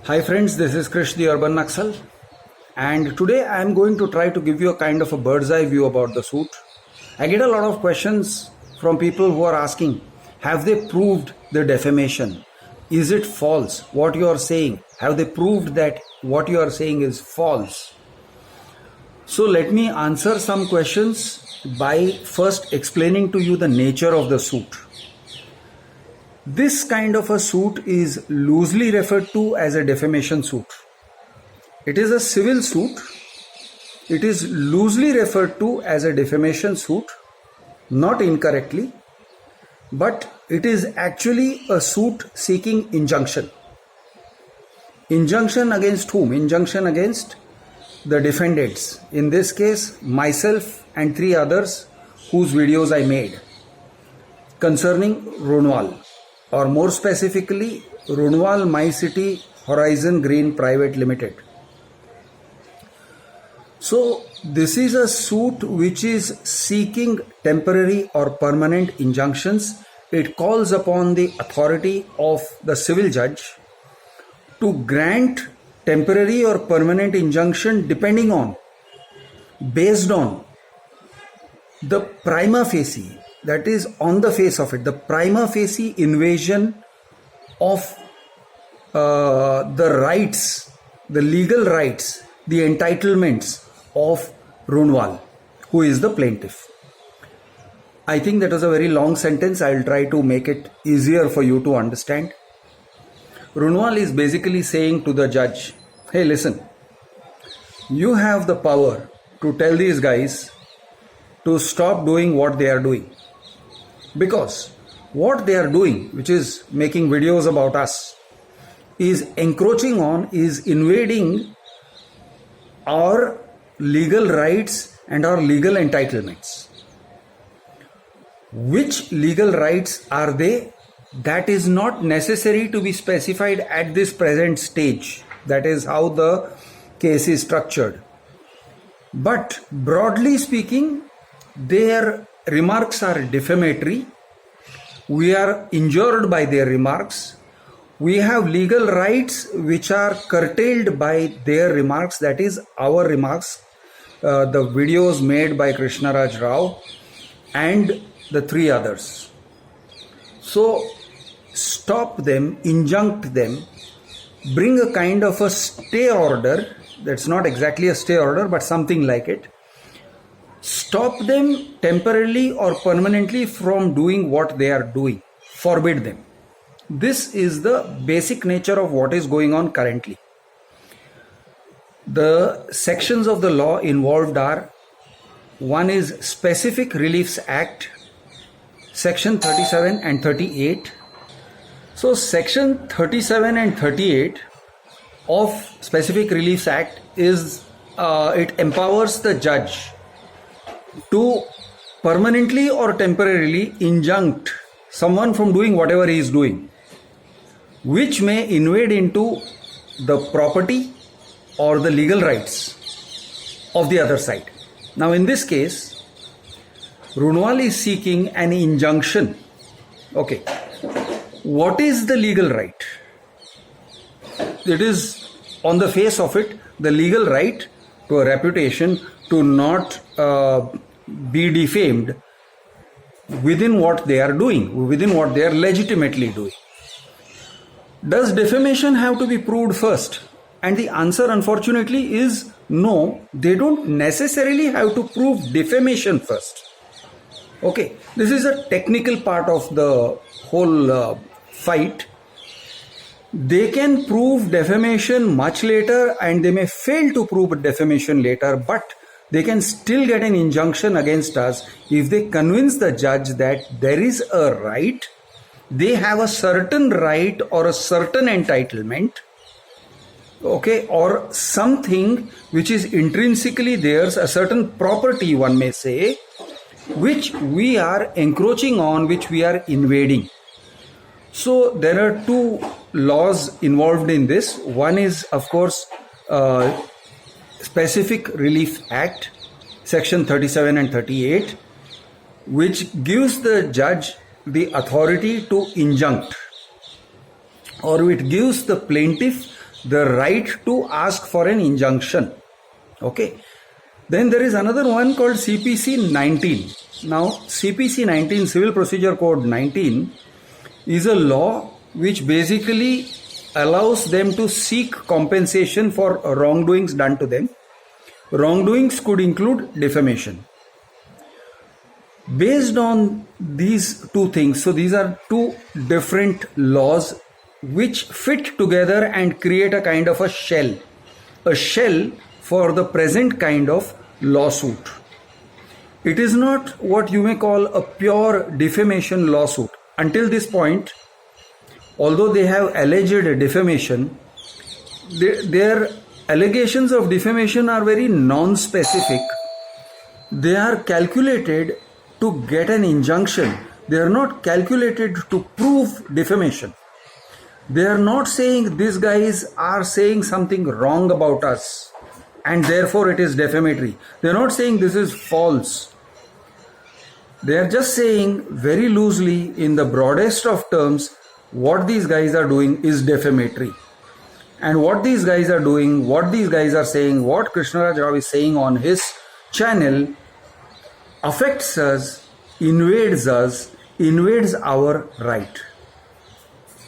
Hi friends, this is Krish the Urban Naxal, and today I am going to try to give you a kind of a bird's eye view about the suit. I get a lot of questions from people who are asking, have they proved the defamation? Is it false? What you are saying? Have they proved that what you are saying is false? So let me answer some questions by first explaining to you the nature of the suit. This kind of a suit is loosely referred to as a defamation suit. It is a civil suit. It is loosely referred to as a defamation suit, not incorrectly, but it is actually a suit seeking injunction. Injunction against whom? Injunction against the defendants. In this case, myself and 3 others whose videos I made concerning Runwal, or more specifically Runwal My City Horizon Green Private Limited. So this is a suit which is seeking temporary or permanent injunctions. It calls upon the authority of the civil judge to grant temporary or permanent injunction based on the prima facie, that is on the face of it, the prima facie invasion of the rights, the legal rights, the entitlements of Runwal, who is the plaintiff. I think that was a very long sentence. I'll try to make it easier for you to understand. Runwal is basically saying to the judge, hey, listen, you have the power to tell these guys to stop doing what they are doing. Because what they are doing, which is making videos about us, is encroaching on, is invading our legal rights and our legal entitlements. Which legal rights are they? That is not necessary to be specified at this present stage. That is how the case is structured. But broadly speaking, their remarks are defamatory. We are injured by their remarks. We have legal rights which are curtailed by their remarks, that is our remarks, the videos made by Krishna Raj Rao and the 3 others. So stop them, injunct them, bring a kind of a stay order. That's not exactly a stay order, but something like it. Stop them temporarily or permanently from doing what they are doing. Forbid them. This is the basic nature of what is going on currently. The sections of the law involved are: one is Specific Reliefs Act, Section 37 and 38. So Section 37 and 38 of Specific Reliefs Act is, it empowers the judge to permanently or temporarily injunct someone from doing whatever he is doing, which may invade into the property or the legal rights of the other side. Now in this case, Runwal is seeking an injunction. Okay, what is the legal right? It is on the face of it the legal right to a reputation, to not be defamed within what they are doing, within what they are legitimately doing. Does defamation have to be proved first? And the answer, unfortunately, is no. They don't necessarily have to prove defamation first. Okay, this is a technical part of the whole fight. They can prove defamation much later, and they may fail to prove defamation later, but they can still get an injunction against us if they convince the judge that there is a right, they have a certain right or a certain entitlement, okay, or something which is intrinsically theirs, a certain property, one may say, which we are encroaching on, which we are invading. So there are 2 laws involved in this. One is, of course, Specific Relief Act, Section 37 and 38, which gives the judge the authority to injunct, or it gives the plaintiff the right to ask for an injunction. Okay. Then there is another one called CPC 19. Now, CPC 19, Civil Procedure Code 19, is a law which basically allows them to seek compensation for wrongdoings done to them. Wrongdoings could include defamation. Based on these two things, so these are two different laws which fit together and create a kind of a shell for the present kind of lawsuit. It is not what you may call a pure defamation lawsuit. Until this point, although they have alleged defamation, their allegations of defamation are very non-specific. They are calculated to get an injunction. They are not calculated to prove defamation. They are not saying these guys are saying something wrong about us and therefore it is defamatory. They are not saying this is false. They are just saying very loosely, in the broadest of terms, what these guys are doing is defamatory. And what these guys are doing, what these guys are saying, what Krishnaraj Rao is saying on his channel affects us, invades our right.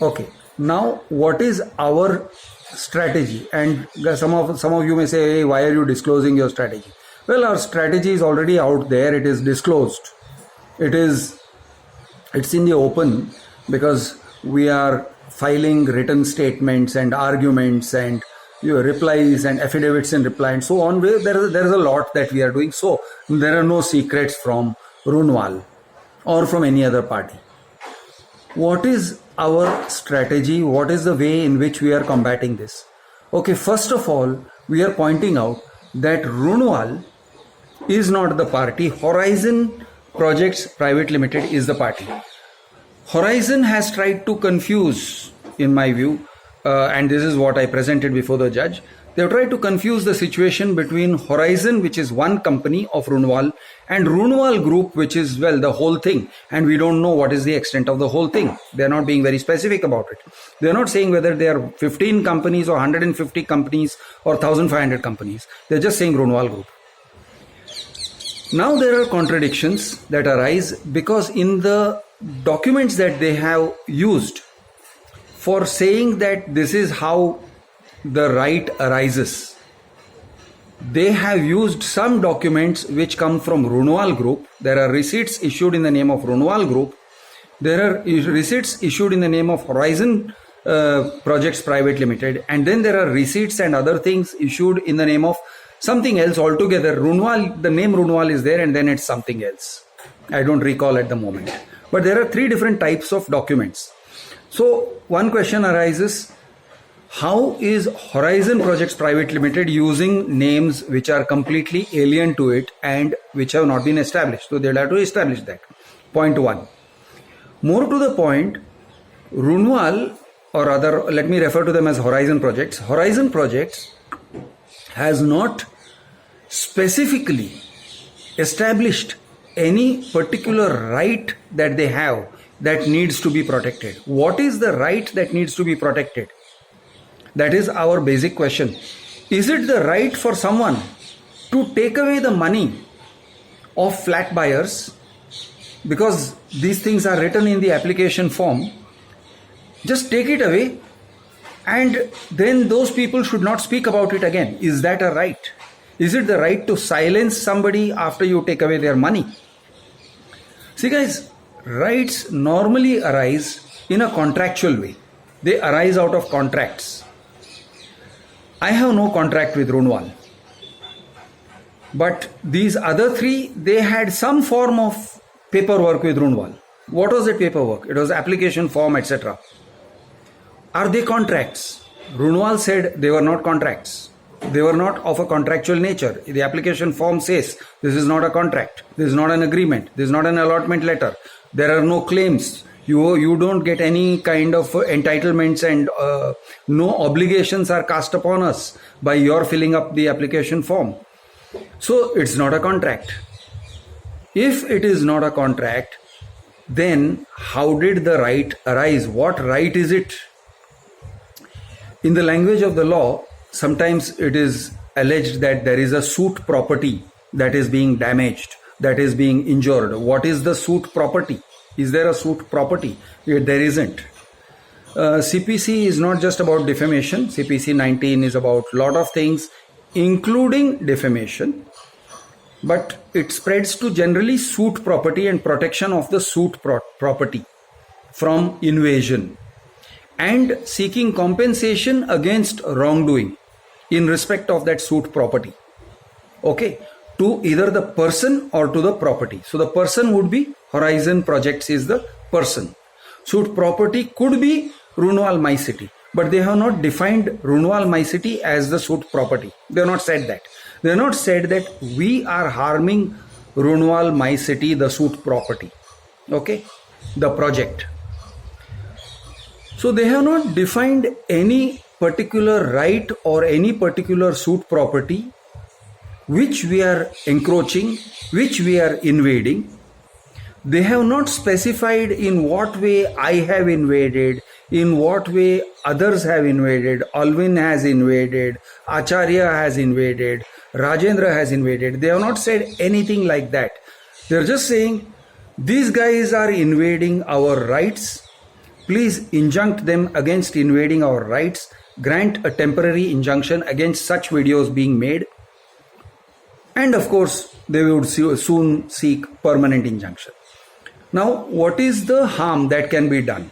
Okay. Now, what is our strategy? And some of you may say, hey, why are you disclosing your strategy? Well, our strategy is already out there. It is disclosed. It's in the open, because we are filing written statements and arguments and replies and affidavits in reply and so on. There is a lot that we are doing. So there are no secrets from Runwal or from any other party. What is our strategy? What is the way in which we are combating this? Okay, first of all, we are pointing out that Runwal is not the party. Horizon Projects Private Limited is the party. Horizon has tried to confuse, in my view, and this is what I presented before the judge. They have tried to confuse the situation between Horizon, which is one company of Runwal, and Runwal Group, which is, well, the whole thing. And we don't know what is the extent of the whole thing. They are not being very specific about it. They are not saying whether there are 15 companies or 150 companies or 1,500 companies. They are just saying Runwal Group. Now there are contradictions that arise because in the documents that they have used for saying that this is how the right arises, they have used some documents which come from Runwal Group. There are receipts issued in the name of Runwal Group. There are receipts issued in the name of Horizon Projects Private Limited, and then there are receipts and other things issued in the name of something else altogether. Runwal, the name Runwal is there, and then it's something else. I don't recall at the moment. But there are three different types of documents. So one question arises, how is Horizon Projects Private Limited using names which are completely alien to it and which have not been established? So they'll have to establish that. Point one. More to the point, Runwal, or other, let me refer to them as Horizon Projects. Horizon Projects has not specifically established any particular right that they have that needs to be protected. What is the right that needs to be protected? That is our basic question. Is it the right for someone to take away the money of flat buyers, because these things are written in the application form? Just take it away and then those people should not speak about it again. Is that a right? Is it the right to silence somebody after you take away their money? See guys, rights normally arise in a contractual way. They arise out of contracts. I have no contract with Runwal. But these other three, they had some form of paperwork with Runwal. What was that paperwork? It was application form, etc. Are they contracts? Runwal said they were not contracts. They were not of a contractual nature. The application form says this is not a contract. This is not an agreement. This is not an allotment letter. There are no claims. You don't get any kind of entitlements, and no obligations are cast upon us by your filling up the application form. So it's not a contract. If it is not a contract, then how did the right arise? What right is it? In the language of the law, sometimes it is alleged that there is a suit property that is being damaged, that is being injured. What is the suit property? Is there a suit property? There isn't. CPC is not just about defamation. CPC 19 is about a lot of things, including defamation. But it spreads to generally suit property and protection of the suit property from invasion and seeking compensation against wrongdoing in respect of that suit property. Okay, to either the person or to the property. So the person would be Horizon Projects is the person. Suit property could be Runwal My City, but they have not defined Runwal My City as the suit property. They have not said that. They have not said that we are harming Runwal My City, the suit property. Okay, the project. So they have not defined any particular right or any particular suit property which we are encroaching, which we are invading. They have not specified in what way I have invaded, in what way others have invaded. Alvin has invaded, Acharya has invaded, Rajendra has invaded. They have not said anything like that. They are just saying these guys are invading our rights. Please injunct them against invading our rights. Grant a temporary injunction against such videos being made. And of course, they would soon seek permanent injunction. Now, what is the harm that can be done?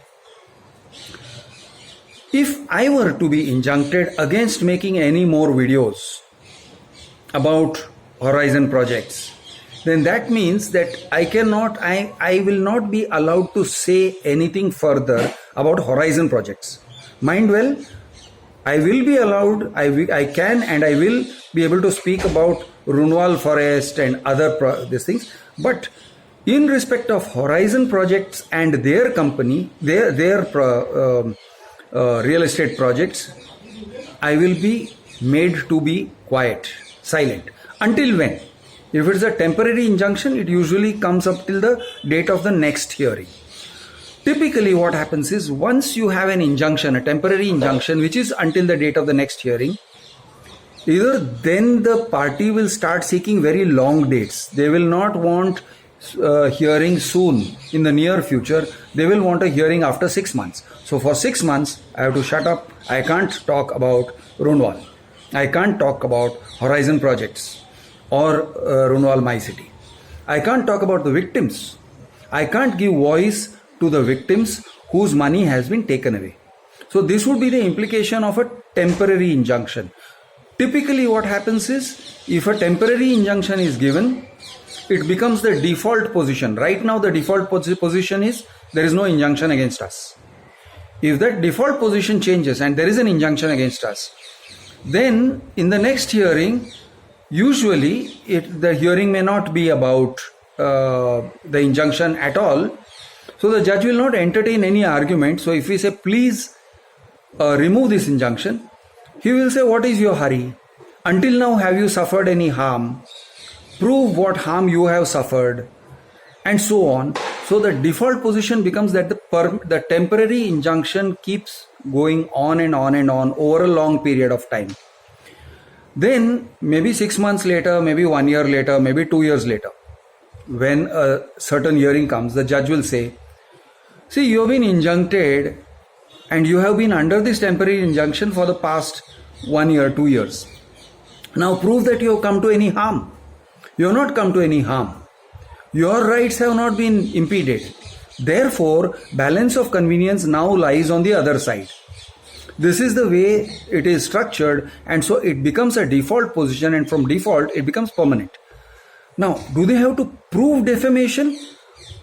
If I were to be injuncted against making any more videos about Horizon Projects, then that means that I will not be allowed to say anything further about Horizon Projects. Mind well, I will be allowed, I can and I will be able to speak about Runwal Forest and other these things, but in respect of Horizon Projects and their company, their real estate projects, I will be made to be quiet, silent. Until when? If it's a temporary injunction, it usually comes up till the date of the next hearing. Typically what happens is, once you have an injunction, a temporary injunction, which is until the date of the next hearing, either then the party will start seeking very long dates. They will not want hearing soon in the near future. They will want a hearing after 6 months. So for 6 months, I have to shut up. I can't talk about Runwal. I can't talk about Horizon Projects or Runwal My City. I can't talk about the victims. I can't give voice to the victims whose money has been taken away. So this would be the implication of a temporary injunction. Typically what happens is, if a temporary injunction is given, it becomes the default position. Right now the default position is there is no injunction against us. If that default position changes and there is an injunction against us, then in the next hearing, usually the hearing may not be about the injunction at all. So the judge will not entertain any argument. So if we say, please remove this injunction, he will say, what is your hurry? Until now, have you suffered any harm? Prove what harm you have suffered, and so on. So the default position becomes that the temporary injunction keeps going on and on and on over a long period of time. Then maybe 6 months later, maybe 1 year later, maybe 2 years later, when a certain hearing comes, the judge will say, see, you have been injuncted and you have been under this temporary injunction for the past 1 year, 2 years. Now prove that you have come to any harm. You have not come to any harm. Your rights have not been impeded. Therefore, balance of convenience now lies on the other side. This is the way it is structured, and so it becomes a default position, and from default it becomes permanent. Now, do they have to prove defamation?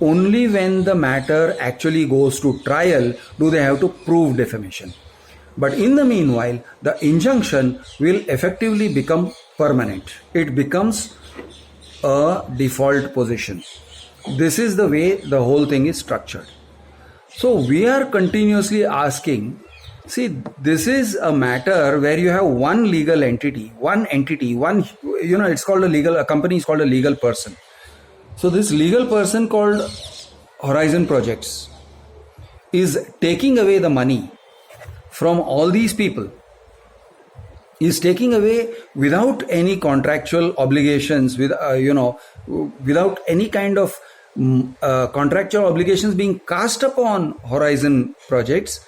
Only when the matter actually goes to trial do they have to prove defamation. But in the meanwhile, the injunction will effectively become permanent. It becomes a default position. This is the way the whole thing is structured. So we are continuously asking, see, this is a matter where you have one legal entity, it's called a company is called a legal person. So this legal person called Horizon Projects is taking away the money from all these people is taking away without any contractual obligations, without any kind of contractual obligations being cast upon Horizon projects.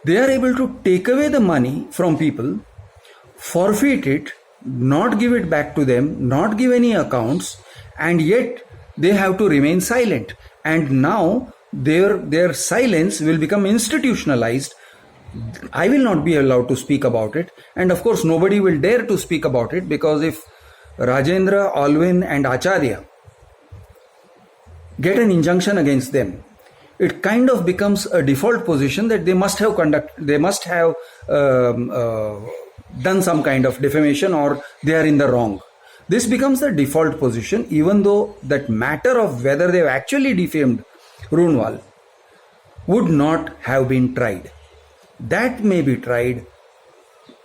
They are able to take away the money from people, forfeit it, not give it back to them, not give any accounts, and yet they have to remain silent. And now their silence will become institutionalized. I will not be allowed to speak about it, and of course nobody will dare to speak about it, because if Rajendra, Alvin and Acharya get an injunction against them, it kind of becomes a default position that they must have done some kind of defamation, or they are in the wrong. This becomes the default position, even though that matter of whether they have actually defamed Runwal would not have been tried. That may be tried,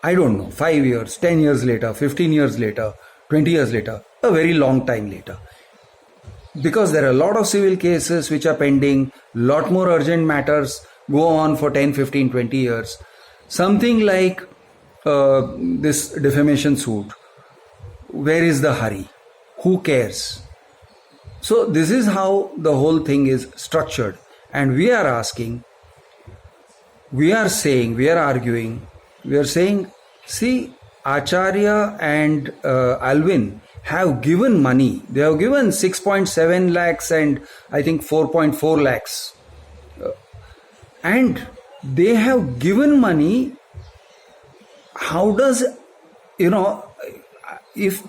I don't know, 5 years, 10 years later, 15 years later, 20 years later, a very long time later. Because there are a lot of civil cases which are pending, lot more urgent matters go on for 10, 15, 20 years. Something like this defamation suit. Where is the hurry? Who cares? So this is how the whole thing is structured. And we are asking, we are saying, see, Acharya and Alvin have given money. They have given 6.7 lakhs and I think 4.4 lakhs. And they have given money. How does, if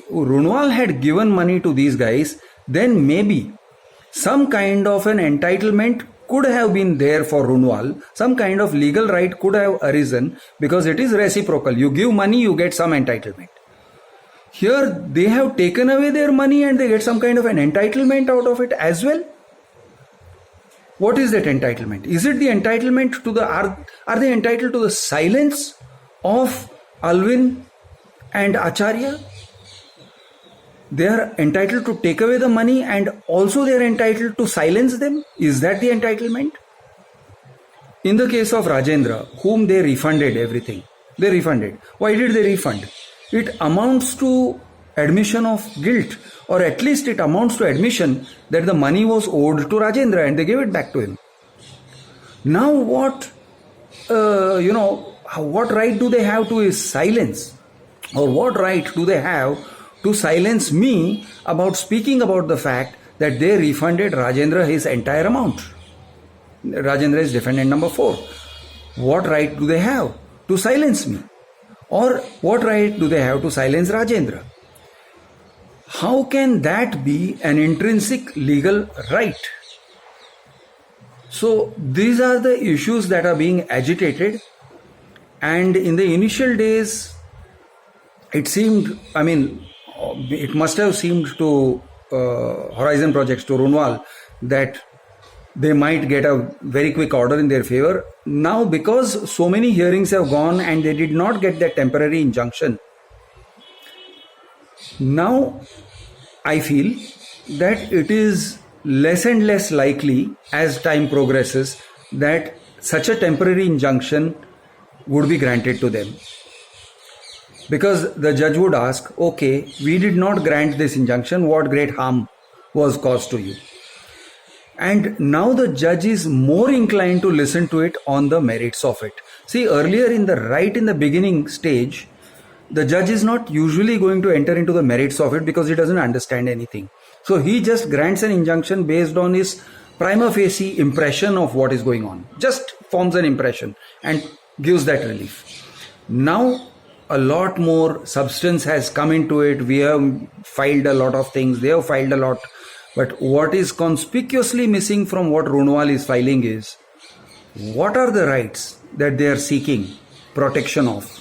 Runwal had given money to these guys, then maybe some kind of an entitlement could have been there for Runwal. Some kind of legal right could have arisen, because it is reciprocal. You give money, you get some entitlement. Here they have taken away their money and they get some kind of an entitlement out of it as well. What is that entitlement? Is it the entitlement to the, are they entitled to the silence of Alvin and Acharya? They are entitled to take away the money and also they are entitled to silence them. Is that the entitlement? In the case of Rajendra, whom they refunded everything, they refunded. Why did they refund? It amounts to admission of guilt, or at least it amounts to admission that the money was owed to Rajendra and they gave it back to him. Now what, what right do they have to his silence? Or what right do they have to silence me about speaking about the fact that they refunded Rajendra his entire amount? Rajendra is defendant number 4. What right do they have to silence me? Or what right do they have to silence Rajendra? How can that be an intrinsic legal right? So these are the issues that are being agitated, and in the initial days it seemed, it must have seemed to Horizon Projects, to Runwal, that they might get a very quick order in their favor. Now, because so many hearings have gone and they did not get that temporary injunction, now I feel that it is less and less likely as time progresses that such a temporary injunction would be granted to them. Because the judge would ask, okay, we did not grant this injunction, what great harm was caused to you? And now the judge is more inclined to listen to it on the merits of it. See, earlier in the beginning stage, the judge is not usually going to enter into the merits of it because he doesn't understand anything. So he just grants an injunction based on his prima facie impression of what is going on. Just forms an impression and gives that relief. Now, a lot more substance has come into it. We have filed a lot of things. They have filed a lot. But what is conspicuously missing from what Runwal is filing is, what are the rights that they are seeking protection of?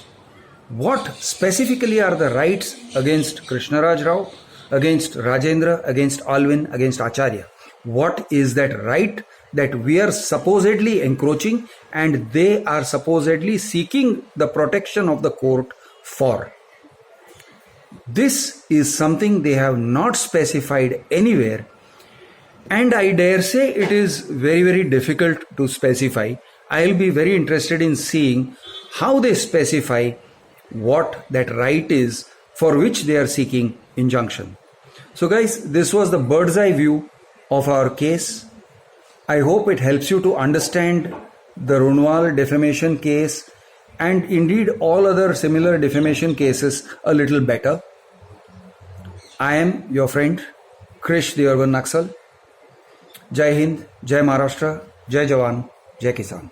What specifically are the rights against Krishna Raj Rao, against Rajendra, against Alvin, against Acharya? What is that right that we are supposedly encroaching and they are supposedly seeking the protection of the court for? This is something they have not specified anywhere, and I dare say it is very, very difficult to specify. I'll be very interested in seeing how they specify what that right is for which they are seeking injunction. So guys, this was the bird's eye view of our case. I hope it helps you to understand the Runwal defamation case and indeed all other similar defamation cases a little better. I am your friend Krish the Urban Naxal. Jai Hind, Jai Maharashtra, Jai Jawan, Jai Kisan.